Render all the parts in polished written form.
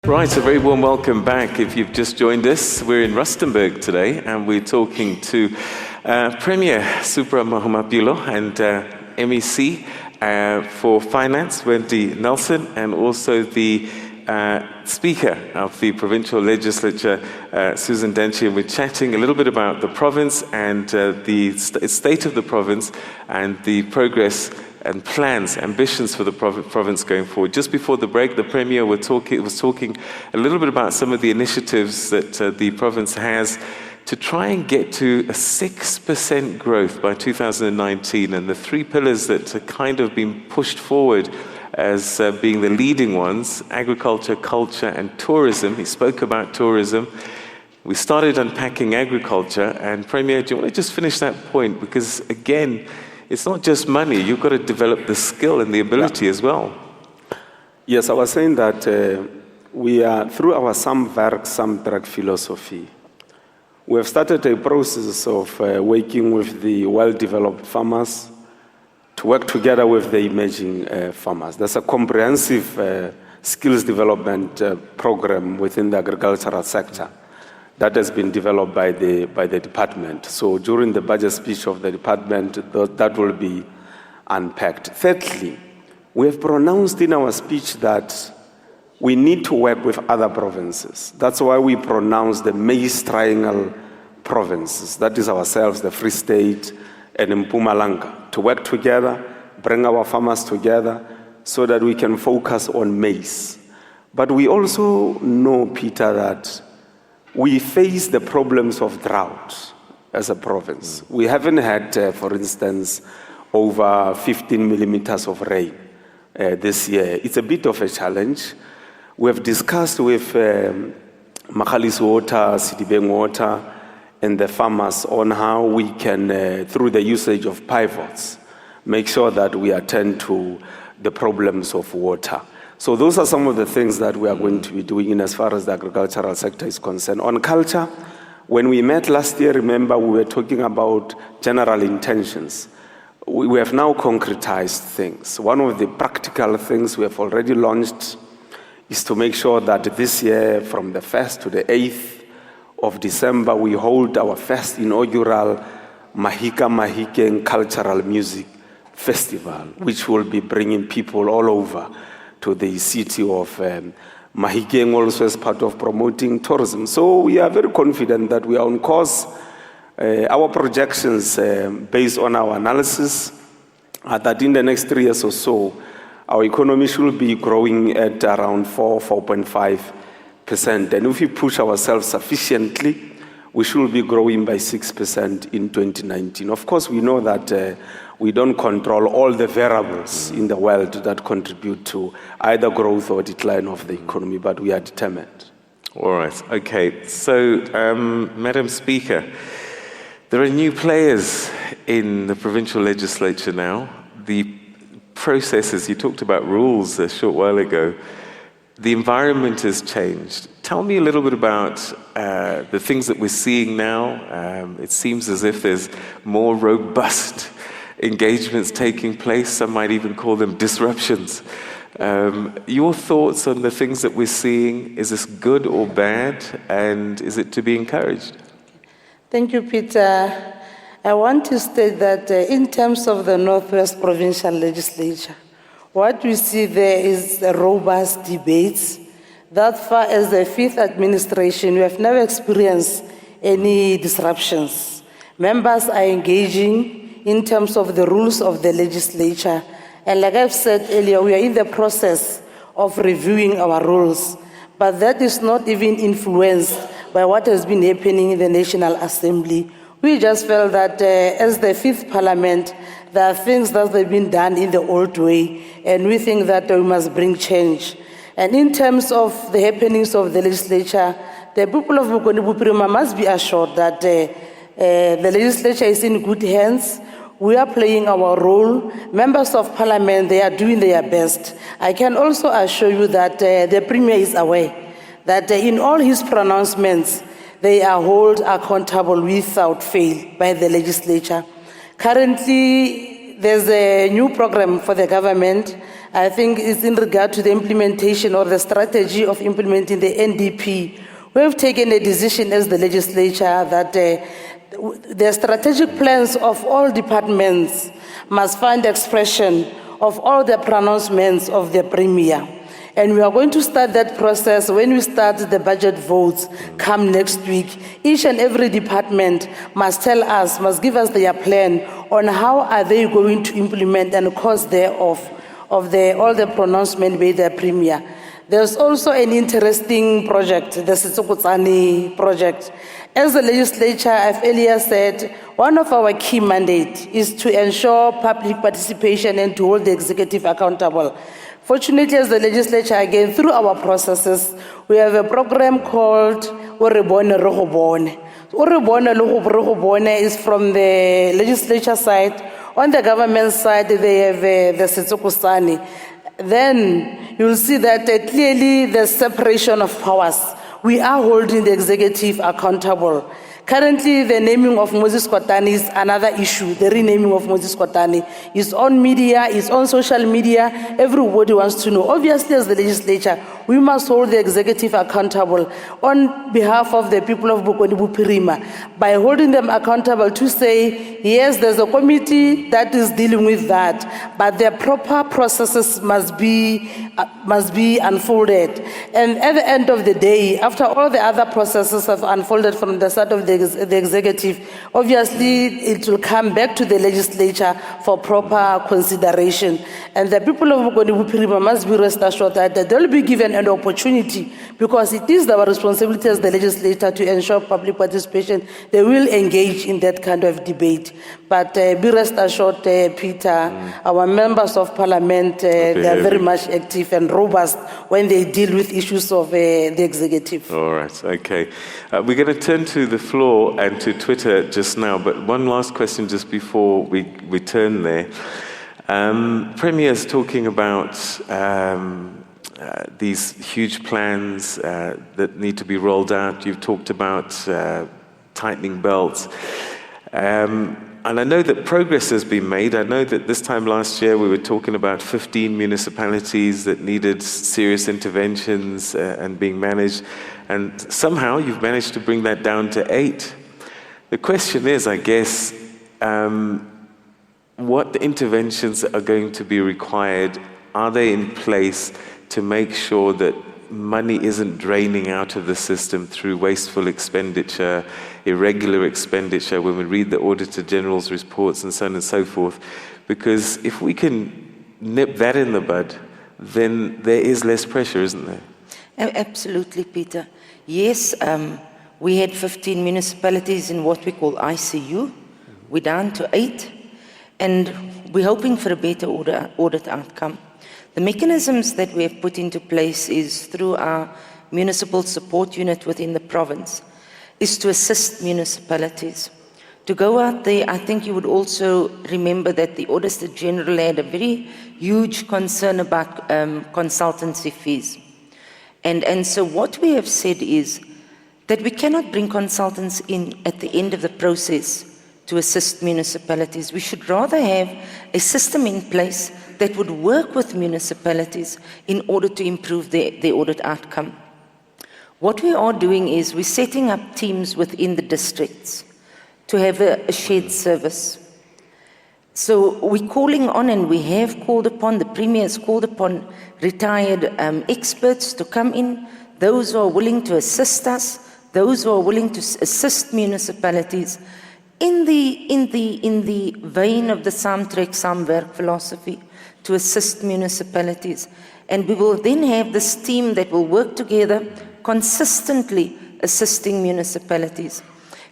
Right, a very warm welcome back if you've just joined us. We're in Rustenburg today and we're talking to Premier Supra Mahumapelo and MEC for Finance, Wendy Nelson, and also the Speaker of the Provincial Legislature, Susan Dantjie. We're chatting a little bit about the province and the state of the province and the progress and plans, ambitions for the province going forward. Just before the break, the Premier was talking a little bit about some of the initiatives that the province has to try and get to a 6% growth by 2019, and the three pillars that are kind of being pushed forward as being the leading ones: agriculture, culture, and tourism. He spoke about tourism. We started unpacking agriculture, and Premier, do you want to just finish that point? Because again, it's not just money, you've got to develop the skill and the ability as well. Yes, I was saying that we are, through our some work, some drug philosophy, we have started a process of working with the well-developed farmers to work together with the emerging farmers. There's a comprehensive skills development program within the agricultural sector that has been developed by the department. So during the budget speech of the department, that will be unpacked. Thirdly, we have pronounced in our speech that we need to work with other provinces. That's why we pronounced the Maize Triangle provinces. That is ourselves, the Free State, and Mpumalanga, to work together, bring our farmers together so that we can focus on maize. But we also know, Peter, that we face the problems of drought as a province. We haven't had, for instance, over 15 millimeters of rain this year. It's a bit of a challenge. We have discussed with Makhalis Water, Sidibeng Water, and the farmers on how we can, through the usage of pivots, make sure that we attend to the problems of water. So those are some of the things that we are going to be doing in as far as the agricultural sector is concerned. On culture, when we met last year, remember, we were talking about general intentions. We have now concretized things. One of the practical things we have already launched is to make sure that this year, from the 1st to the 8th of December, we hold our first inaugural Mahikeng Cultural Music Festival, which will be bringing people all over to the city of Mahikeng, also as part of promoting tourism. So we are very confident that we are on course. Our projections, based on our analysis, are that in the next 3 years or so, our economy should be growing at around 4.5%. And if we push ourselves sufficiently, we should be growing by 6% in 2019. Of course, we know that we don't control all the variables in the world that contribute to either growth or decline of the economy, but we are determined. All right, okay. So, Madam Speaker, there are new players in the provincial legislature now. The processes, you talked about rules a short while ago. The environment has changed. Tell me a little bit about the things that we're seeing now. It seems as if there's more robust engagements taking place. Some might even call them disruptions. Your thoughts on the things that we're seeing? Is this good or bad? And is it to be encouraged? Thank you, Peter. I want to state that in terms of the Northwest Provincial Legislature, what we see there is a robust debates. That far as the 5th administration, we have never experienced any disruptions. Members are engaging in terms of the rules of the legislature. And like I've said earlier, we are in the process of reviewing our rules. But that is not even influenced by what has been happening in the National Assembly. We just felt that as the 5th Parliament, there are things that have been done in the old way, and we think that we must bring change. And in terms of the happenings of the legislature, the people of Mukoni-Buprima must be assured that the legislature is in good hands. We are playing our role. Members of Parliament, they are doing their best. I can also assure you that the Premier is aware that in all his pronouncements, they are held accountable without fail by the legislature. Currently, there's a new program for the government I think it's in regard to the implementation or the strategy of implementing the NWP. We have taken a decision as the legislature that the strategic plans of all departments must find expression of all the pronouncements of the Premier. And we are going to start that process when we start the budget votes come next week. Each and every department must tell us, must give us their plan on how are they going to implement and cause thereof of all the pronouncement by the Premier. There's also an interesting project, the Sitsokotsani project. As the legislature, I've earlier said, one of our key mandates is to ensure public participation and to hold the executive accountable. Fortunately, as the legislature, again, through our processes, we have a program called Orebone Rohobone. Orebone Rohobone is from the legislature side. On the government side, they have the Sitsokotsani. Then you'll see that clearly the separation of powers. We are holding the executive accountable. Currently, the naming of Moses Kotane is another issue. The renaming of Moses Kotane is on media, is on social media. Everybody wants to know. Obviously, as the legislature, we must hold the executive accountable on behalf of the people of Bokoni Bupirima by holding them accountable to say, yes, there's a committee that is dealing with that, but the proper processes must be unfolded. And at the end of the day, after all the other processes have unfolded from the start of the executive, obviously it will come back to the legislature for proper consideration. And the people of Bokoni Bupirima must be rest assured that they will be given an opportunity, because it is our responsibility as the legislator to ensure public participation. They will engage in that kind of debate. But be rest assured, Peter, our members of parliament, they are very much active and robust when they deal with issues of the executive. All right, okay. We're going to turn to the floor and to Twitter just now, but one last question just before we turn there. Premier's talking about these huge plans that need to be rolled out. You've talked about tightening belts. And I know that progress has been made. I know that this time last year we were talking about 15 municipalities that needed serious interventions and being managed. And somehow you've managed to bring that down to 8. The question is, I guess, what interventions are going to be required? Are they in place to make sure that money isn't draining out of the system through wasteful expenditure, irregular expenditure, when we read the Auditor General's reports and so on and so forth? Because if we can nip that in the bud, then there is less pressure, isn't there? Absolutely, Peter. Yes, we had 15 municipalities in what we call ICU. We're down to 8, and we're hoping for a better audit outcome. The mechanisms that we have put into place is through our municipal support unit within the province, is to assist municipalities. To go out there, I think you would also remember that the Auditor General had a very huge concern about consultancy fees. And so what we have said is that we cannot bring consultants in at the end of the process to assist municipalities. We should rather have a system in place that would work with municipalities in order to improve their audit outcome. What we are doing is we're setting up teams within the districts to have a shared service. So we're calling on, and we have called upon, the Premier has called upon retired experts to come in, those who are willing to assist us, those who are willing to assist municipalities in the vein of the Saamtrek Saamwerk philosophy, to assist municipalities. And we will then have this team that will work together, consistently assisting municipalities.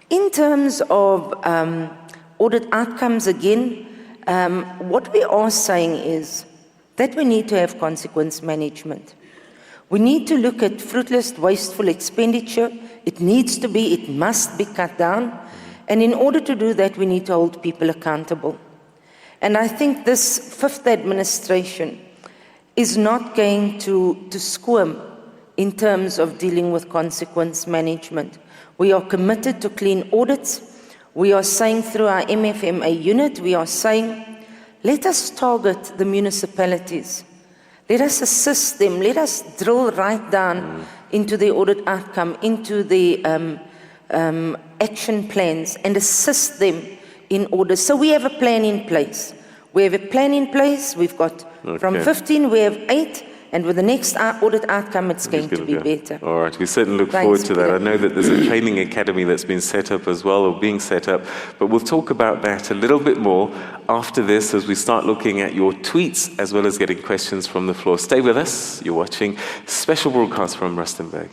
In terms of audit outcomes, again, what we are saying is that we need to have consequence management. We need to look at fruitless, wasteful expenditure. It must be cut down. And in order to do that, we need to hold people accountable. And I think this 5th administration is not going to squirm in terms of dealing with consequence management. We are committed to clean audits. We are saying through our MFMA unit, we are saying, let us target the municipalities Let us assist them. Let us drill right down into the audit outcome, into the action plans, and assist them in order. So we have a plan in place. We have a plan in place. We've got from 15, we have 8. And with the next audit outcome, it's going to be better. All right, we certainly look forward to that. I know that there's a training academy that's been set up as well, or being set up, but we'll talk about that a little bit more after this as we start looking at your tweets as well as getting questions from the floor. Stay with us. You're watching special broadcast from Rustenburg.